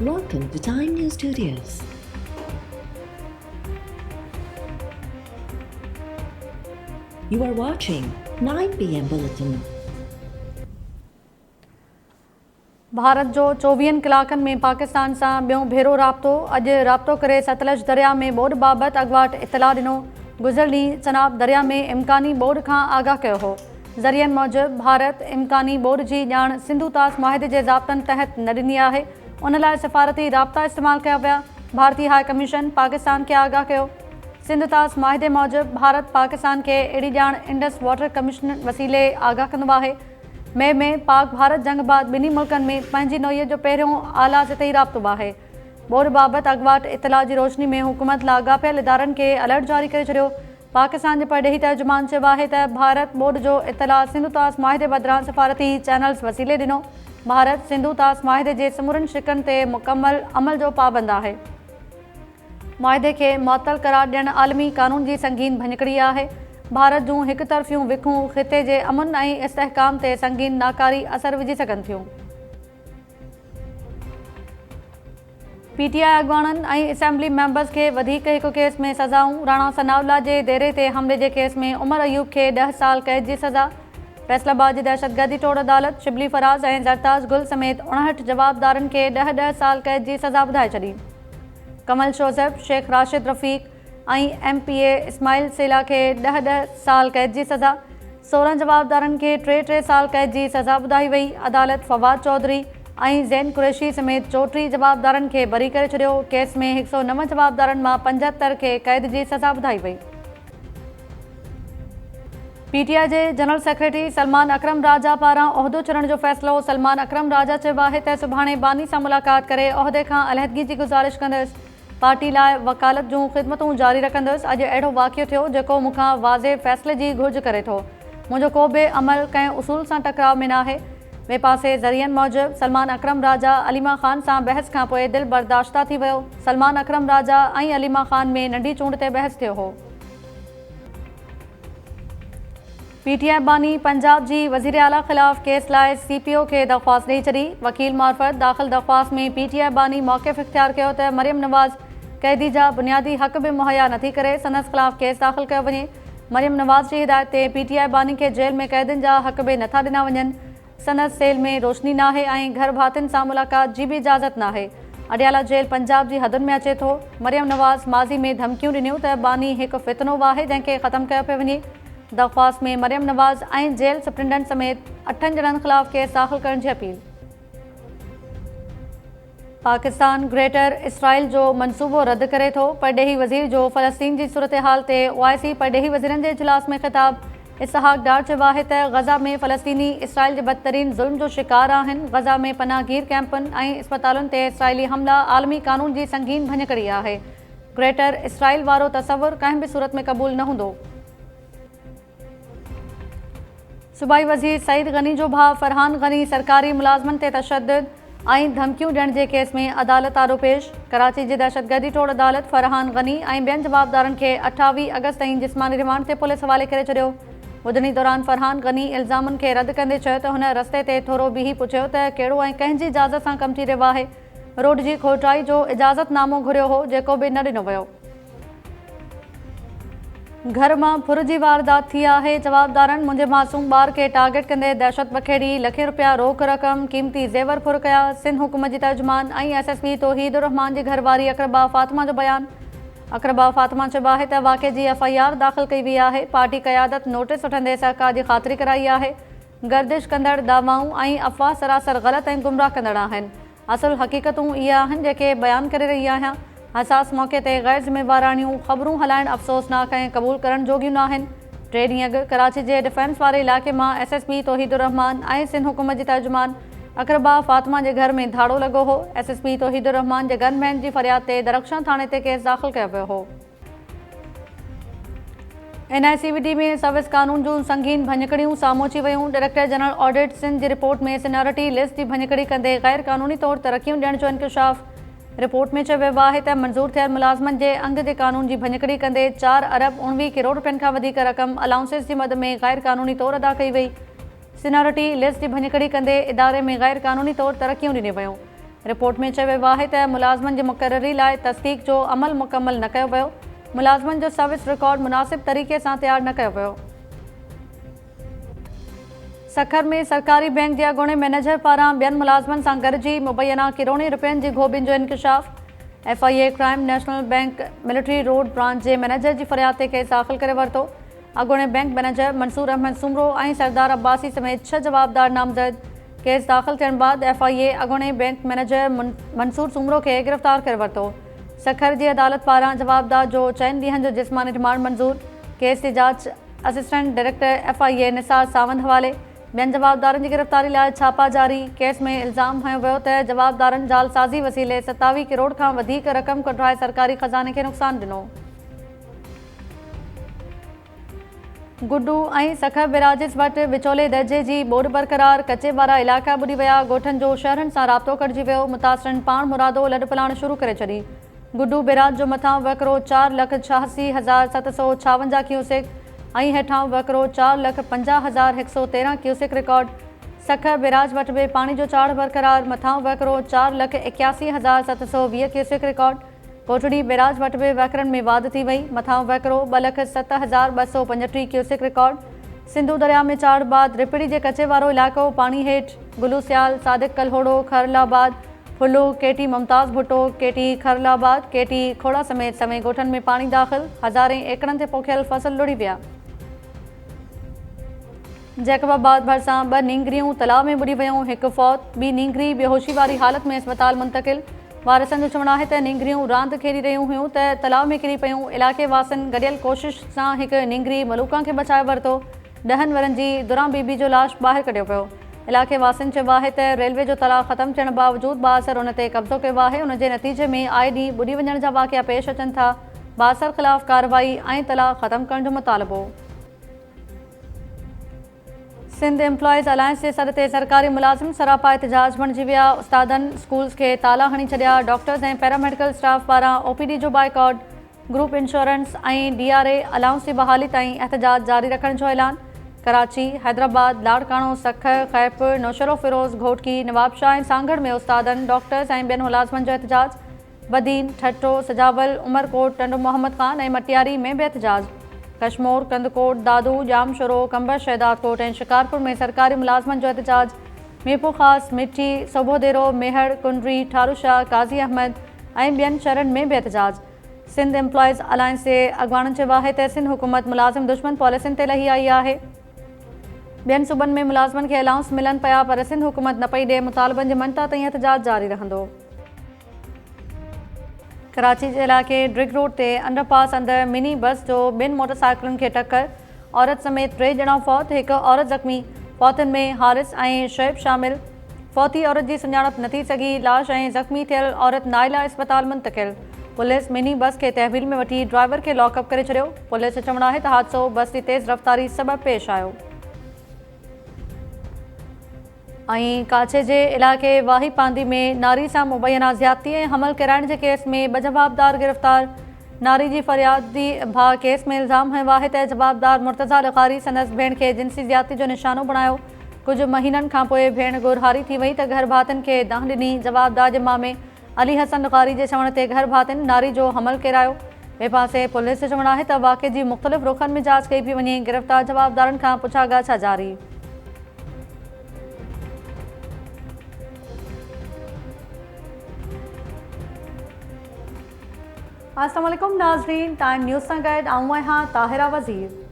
Welcome to Time News Studios. You are watching 9 PM Bulletin. Bharat जो 24 कलाकनि में पाकिस्तान सां ॿियों भेरो राब्तो। अॼु राब्तो करे सतलज दरिया में ॿोॾ बाबति अॻुवाट इतला ॾिनो। गुज़िरियल ॾींहुं चनाब दरिया में इम्कानी ॿोॾ खां आगाह कयो हो। ज़रियनि मूजिबि भारत इम्कानी ॿोॾ जी ॼाण सिंधु तास मुआहिदे जे ज़ाब्तनि तहत न ॾिनी आहे। उन लाइ सिफ़ारती राब्ता इस्तेमालु कया विया। भारतीय हाई कमीशन पाकिस्तान खे आगाह कयो। सिंधु तास मुआहिदे मूजिबि भारत पाकिस्तान खे अहिड़ी ॼाण इंडस वाटर कमीशन वसीले आगाह कंदो आहे। मई में पाक भारत जंग बाद ॿिन्ही मुल्कनि में पंहिंजी नौईअ जो पहिरियों आला सतही राब्तो आहे। ॿोॾ बाबति अॻुवाट इतला जी रोशनी में हुकूमत लाॻापियल इदारनि खे अलर्ट जारी करे छॾियो। पाकिस्तान जे परॾेही तर्जुमान चयो आहे त भारत ॿोॾ जो इतला सिंधु तास मुआहिदे बदिरां सिफ़ारती चैनल्स वसीले ॾिनो। भारत सिंधु तास मुआहिदे जे समूरनि शिकनि ते मुकमल अमल जो पाबंद आहे। मुआहिदे खे मुअतल करार ॾियणु आलमी कानून जी संगीन भञकड़ी आहे। भारत जूं हिक तरफ़ियूं विखूं ख़िते जे अमन ऐं इस्तेहकाम ते संगीन नाकारी असर विझी सघनि थियूं। PTI अॻुवाणनि ऐं असेंबली मेंबर्स खे वधीक हिकु केस में सज़ाऊं। राणा सनाउल्ला जे डेरे ते हमले जे केस में उमर अयूब खे 10 साल क़ैद जी सज़ा। फैसलाबाद जी दहशतगर्दी टोड़ अदालत शिबली फराज़ ऐं ज़रताज गुल समेत 59 जवाबदारनि खे 10 साल क़ैद जी सज़ा ॿुधाए छॾी। कमल शोज़ेब, शेख राशिद रफ़ीक ऐं MPA इस्माइल सेला खे 10 साल क़ैद जी सज़ा। 16 जवाबदारनि खे 3 साल क़ैद जी सज़ा ॿुधाई वई। अदालत फवाद चौधरी ऐं ज़ैन कुरैशी समेत 34 जवाबदारनि खे बरी करे छॾियो। केस में 109 जवाबदारनि मां 75 खे क़ैद जी सज़ा ॿुधाई वई। PTI जे जनरल सेक्रेटरी सलमान अकरम राजा पारां उहिदो छॾण जो फ़ैसिलो। सलमान अकरम राजा चयो आहे त सुभाणे बानी सां मुलाक़ात करे उहिदे खां अलहदगी जी गुज़ारिश कंदुसि। पार्टी लाइ वकालत जूं ख़िदमतूं जारी रखंदुसि। अॼु अहिड़ो वाक़ियो थियो जेको मूंखां वाज़े फ़ैसिले जी घुर्ज करे थो। मुंहिंजो को बि अमल कंहिं उसूल सां टकराव में नाहे। ॿिए पासे ज़रियनि मूजिबि सलमान अकरम राजा अलीमा ख़ान सां बहस खां पोइ दिलि बर्दाश्ता थी वियो। सलमान अकरम राजा ऐं अलीमा ख़ान में नंढी चूंड ते बहस थियो हो। PTI बानी पंजाब जी वज़ीर आला ख़िलाफ़ केस लाइ CPO खे दरख़्वास्त ॾेई छॾी। वकील मार्फत दाख़िल दरख़्वास्त में PTI बानी मौक़िफ़ इख़्तियार कयो त मरियम नवाज़ क़ैदी जा बुनियादी हक़ बि मुहैया नथी करे संदसि ख़िलाफ़ केस दाख़िल कयो वञे। मरियम नवाज़ जी हिदायत ते PTI बानी खे जेल में क़ैदियुनि जा हक़ बि नथा ॾिना वञनि। संदसि सेल में रोशनी नाहे ऐं घर भातियुनि सां मुलाक़ात जी बि इजाज़त नाहे। अडियाला जेल पंजाब जी हदुनि में अचे थो। मरियम नवाज़ माज़ी में धमकियूं ॾिनियूं त बानी हिकु फितनो आहे जंहिंखे ख़तमु कयो पियो वञे। दरख़्वास्त में मरियम नवाज़ ऐं जेल सुप्रिंटेंडेंट समेत 8 ॼणनि ख़िलाफ़ केस दाख़िल करण जी अपील। पाकिस्तान ग्रेटर इसराइल जो मनसूबो रद्द करे थो। परॾेही वज़ीर जो फ़लस्तीन जी सूरत हाल ते OIC परॾेही वज़ीरनि जे इजलास में ख़िताब। इसहाक़ डार चयो आहे त ग़ज़ा में फ़लस्तीनी इसराइल जे बदतरीन ज़ुल्म जो शिकार आहिनि। ग़ज़ा में पनाहगीर कैंपनि ऐं अस्पतालुनि ते इसराइली हमला आलमी कानून जी संगीन भञकड़ी आहे। ग्रेटर इसराइल वारो तसवुरु कंहिं बि सूरत में क़बूल न हूंदो। सूबाई वज़ीर सईद गनी जो भाउ फरहान गनी सरकारी मुलाज़मनि ते तशद्दुद ऐं धमकियूं ॾियण जे केस में अदालत आरो पेश। कराची जी दहशतगर्दी टोड़ अदालत फरहान गनी ऐं ॿियनि जवाबदारनि खे 28 अगस्त ताईं जिस्मानी रिमांड ते पुलिस हवाले करे छॾियो। ॿुधणी दौरान फरहान गनी इल्ज़ामनि खे रद्द कंदे चयो त हुन रस्ते ते थोरो बीही पुछियो त कहिड़ो ऐं कंहिंजी इजाज़त सां कमु थी रहियो आहे। रोड जी खोटाई जो इजाज़तनामो घुरियो हो जेको बि न ॾिनो वियो। घर मां फुर जी वारदात थी आहे। जवाबदारनि मुंहिंजे मासूम ॿार खे टारगेट कंदे दहशत बखेड़ी। लखे रुपया रोक रक़म क़ीमती ज़ेवर फुर कया। सिंध हुकूमत जी तर्जुमान ऐं SSP तौहीदुर रहमान जी घरवारी अक़रबा फ़ातिमा जो बयान। अक़रबा फ़ातिमा चयो आहे त वाक़े जी FIR दाख़िल कई वई आहे। पार्टी क़यादत नोटिस वठंदे सरकार जी ख़ातिरी कराई आहे। गर्दिश कंदड़ दावाऊं ऐं अफ़वाह सरासर ग़लति ऐं गुमराह कंदड़ आहिनि। असुल हक़ीक़तूं इहे आहिनि जेके बयानु करे रही आहियां। हसास मौक़े ते ग़ैर ज़िम्मेवाराणियूं ख़बरूं हलाइणु अफ़सोसनाक ऐं क़बूल करणु जोगियूं न आहिनि। 3 ॾींहं अॻु कराची जे डिफेंस वारे इलाइक़े मां SSP तौहीदुर रहमान ऐं सिंध हुकूमत जी तर्जुमान अक़रबा फ़ातिमा जे घर में धाड़ो लॻो हो। SSP तौहीदुर रहमान जे गनमैन जी फ़रियाद ते दरख़्शां थाणे ते केस दाख़िल कयो वियो हो। NICVD में सर्विस कानून जूं संगीन भञकड़ियूं साम्हूं अची वियूं। डायरेक्टर जनरल ऑडिट सिंध जी रिपोर्ट में सीनियरिटी लिस्ट जी भञकड़ी कंदे ग़ैर क़ानूनी तौर तरक़ियूं ॾियण जो इंकशाफ़। रिपोर्ट में चयो वियो आहे त मंज़ूर थियल मुलाज़मनि जे अंग जे कानून जी भञकड़ी कंदे 4 अरब 19 करोड़ रुपयनि खां वधीक रक़म अलाउंसेस जी मद में ग़ैर क़ानूनी तौर अदा कई वई। सीनियरिटी लिस्ट जी भञकड़ी कंदे इदारे में ग़ैर क़ानूनी तौर तरक़ियूं ॾिनियूं वयूं। रिपोर्ट में चयो वियो आहे त मुलाज़िमनि जी मुक़ररी लाइ तस्दीक जो अमल मुकमल न कयो वियो। मुलाज़िमनि जो सर्विस रिकॉर्ड मुनासिब तरीक़े सां तैयार न कयो वियो। सखर में सरकारी बैंक जे अॻूणे मैनेजर पारां ॿियनि मुलाज़िमनि सां गॾिजी मुबैना किरोड़ें रुपयनि जी घोबियुनि जो इंकशाफ। FIA crime national bank military road branch जे मैनेजर जी फरियाद ते केस दाख़िल करे वरितो। अॻूणे बैंक मैनेजर मंसूर अहमद सुमरो ऐं सरदार अब्बासी समेत 6 जवाबदार नामज़द। केस दाख़िल थियण बाद FIA अॻूणे बैंक मैनेजर मंसूर सुमरो खे गिरफ़्तार करे वरितो। सखर जी अदालत पारां जवाबदार जो 4 ॾींहनि जो जिस्मानी रिमांड मंज़ूर। केस जी जांच assistant director FIA Nisar Sawant हवाले। ॿियनि जवाबदारनि जी गिरफ़्तारी लाइ छापा जारी। केस में इल्ज़ाम हयो वियो त जवाबदारनि जालसाज़ी वसीले 27 करोड़ खां वधीक रक़म कढाए सरकारी ख़ज़ाने खे नुक़सान ॾिनो। गुड्डू ऐं सखर बिराजिस वटि विचोले दर्जे जी ॿोॾ बरक़रार। कचे वारा इलाइक़ा ॿुॾी विया। ॻोठनि जो शहरनि सां राब्तो कटिजी वियो। मुतासिरनि पाण मुरादो लॾ पलाण शुरू करे छॾी। गुड्डू बिराज जो मथां वकिरो 4,86,756 क्यूसेक ऐं हेठां वकिरो 4,50,113 क्यूसेक रिकॉर्ड। सखर बिराज वटि बि पाणी जो चाढ़ बरक़रार। मथां वकिरो 4,81,720 क्यूसेक रिकॉर्ड। कोटड़ी बिराज वटि बि वकिरनि में वाध थी वई। मथां वकिरो 2,07,235 क्यूसेक रिकॉर्ड। सिंधू दरिया में चाढ़ बाद रिपड़ी जे कचे वारो इलाइक़ो पाणी हेठि। गुलूसियाल, सादिक कलहोड़ो, खरलाबाद, फुल्लू, केटी मुमताज़ भुट्टो, केटी खरलाबाद, केटी खोड़ा समेत समय ॻोठनि में पाणी दाख़िल। हज़ारें एकड़नि ते पोखियल फसल लुड़ी विया। जैकबाबाद भरिसां 2 नींगरियूं तलाउ में ॿुॾी वियूं। हिकु फौत, ॿी नींगरी बेहोशी वारी हालत में अस्पताल मुंतक़िल। वारसनि जो चवणु आहे त नींगरियूं रांदि खेॾी रहियूं हुयूं त तलाउ में किरी पियूं। इलाइक़े वासियुनि गॾियल कोशिश सां हिकु नींगरी मलूका खे बचाए वरितो। 10 वरनि जी दुरां बीबी जो लाश ॿाहिरि कढियो पियो। इलाइक़े वासियुनि चयो आहे त रेलवे जो तलाउ ख़तमु थियण बावजूदि बासर उन ते कब्ज़ो कयो आहे। उन जे नतीजे में आए ॾींहुं ॿुॾी वञण जा वाक़िया पेश अचनि था। बासर ख़िलाफ़ कार्रवाई ऐं तलाउ ख़तमु करण जो मुतालबो। सिंध एम्प्लॉइज़ अलायंस जे सॾ ते सरकारी मुलाज़िम सरापा एहतजाज बणिजी विया। उस्तादनि स्कूल्स खे ताला हणी छॾिया। डॉक्टर्स ऐं पैरामेडिकल स्टाफ पारां OPD जो बाइकॉट। ग्रुप इंश्योरेंस ऐं DRA अलाउंस जी बहाली ताईं एहतजाज जारी रखण जो ऐलान। कराची, हैदराबाद, लाड़काणो, सखर, खैरपुर, नौशरो फिरोज़, घोटकी, नवाबशाह ऐं सांगड़ में उस्तादनि, डॉक्टर्स ऐं ॿियनि मुलाज़िमनि जो एहतजाज। बदीन, ठट्टो, सजावल, उमरकोट, टंडो मोहम्मद खान ऐं मटियारी में बि एहतजाज। कश्मोर, कंदकोट, दादू, जामशोरो, कंबर शहदादकोट ऐं शिकारपुर में सरकारी मुलाज़िमनि जो एहतजाज। मीरपुर ख़ास, मिठी, सोभोदेरो, मेहर, कुंडरी, ठारूशाह, काज़ी अहमद ऐं ॿियनि शहरनि में बि एहतजाज। सिंध एम्प्लॉइज़ अलायंस जे अॻवाननि चयो आहे त सिंध हुकूमत मुलाज़िम दुश्मन पॉलिसियुनि ते लही आई आहे। ॿियनि सूबनि में मुलाज़िमनि खे अलाउंस मिलनि पिया पर सिंध हुकूमत न पई ॾिए। मुतालबनि जे मंता ताईं एहतजाज जारी रहंदो। कराची जे इलाइक़े ड्रिग रोड ते अंडरपास अंदरि मिनी बस जो 2 मोटरसाइकिलुनि खे टक्कर। औरत समेत 3 ॼणा फौत, हिकु औरत ज़ख़्मी। फौतुनि में हारिस ऐं शुएब शामिल। फौती औरत जी सुञाणप न थी सघी। लाश ऐं ज़ख़्मी थियल औरत नाइला अस्पताल मुंतक़िल। पुलिस मिनी बस खे तहवील में वठी ड्राइवर खे लॉकअप करे छॾियो। पुलिस जो चवणु आहे त हादसो बस जी तेज़ रफ़्तारी सबबि पेश आयो। ऐं काछे जे इलाइक़े वाही पांदी में नारी सां मुबैना ज़्यादती ऐं हमल कराइण जे केस में 2 जवाबदार गिरफ़्तार। नारी जी फरियादी भाउ केस में इल्ज़ाम हयो आहे त जवाबदार मुर्तज़ा लग़ारी संदसि भेण खे जिन्सी ज़्यादती जो निशानो बणायो। कुझु महीननि खां पोइ भेण गुरहारी थी वई त घर भातियुनि खे दांह ॾिनी। जवाबदार जे मामे अली हसन लग़ारी जे चवण ते घर भातियुनि नारी जो हमल केरायो। ॿिए पासे पुलिस जो चवणु आहे त वाक़े जी मुख़्तलिफ़ रुख़नि में जांच कई पई वञे। गिरफ़्तार जवाबदारनि खां पुछाॻाछ जारी। अस्सलाम वालेकुम नाज़रीन, टाइम न्यूज़ सां गॾु आऊं आहियां ताहिरा वज़ीर।